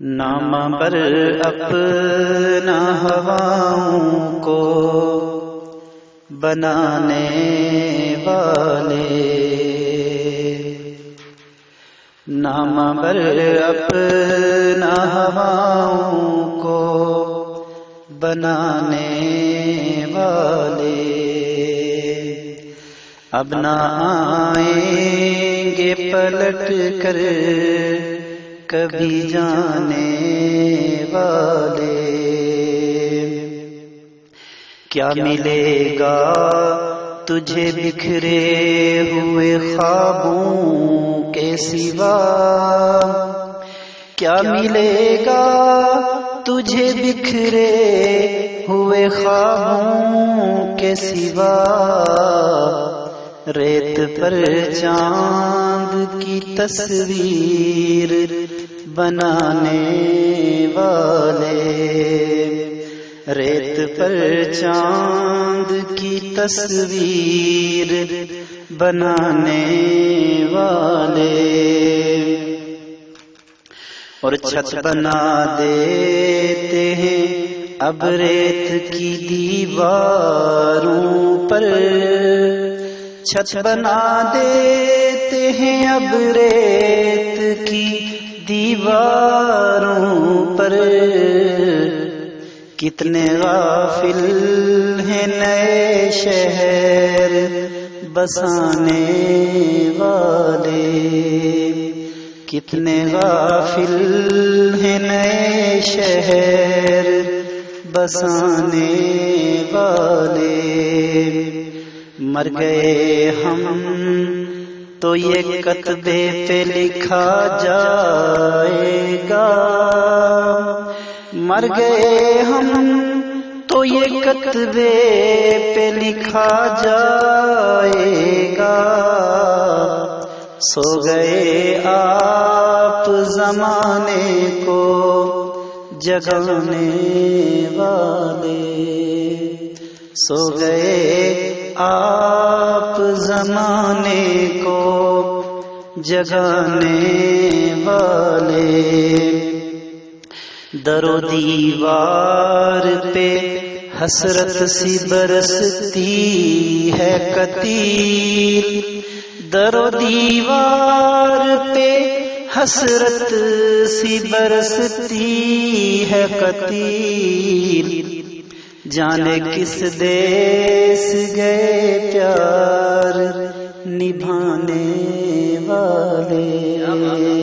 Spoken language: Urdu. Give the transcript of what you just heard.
نام بر اپنا ہواؤں کو بنانے والے، نام بر اپنا ہواؤں کو بنانے والے، اب نہ آئیں گے پلٹ کر کبھی جانے والے۔ کیا ملے گا تجھے بکھرے ہوئے خوابوں کے سوا، کیا ملے گا تجھے بکھرے ہوئے خوابوں کے سوا، ریت پر چاند کی تصویر بنانے والے، ریت پر چاند کی تصویر بنانے والے، اور چھت بنا دیتے ہیں اب ریت کی دیواروں پر، چھت بنا دیتے ہیں اب ریت کی دیواروں پر، کتنے غافل ہیں نئے شہر بسانے والے، کتنے غافل ہیں نئے شہر بسانے والے۔ مر گئے ہم تو یہ کتبے پہ لکھا جائے گا، مر گئے ہم تو یہ کتبے پہ لکھا جائے گا، سو گئے آپ زمانے کو جگانے والے، سو گئے آپ زمانے کو جگانے والے۔ در و دیوار پہ حسرت سی برستی ہے قتیل، در و دیوار پہ حسرت سی برستی ہے قتیل، جانے کس دیس گئے پیار نبھانے والے۔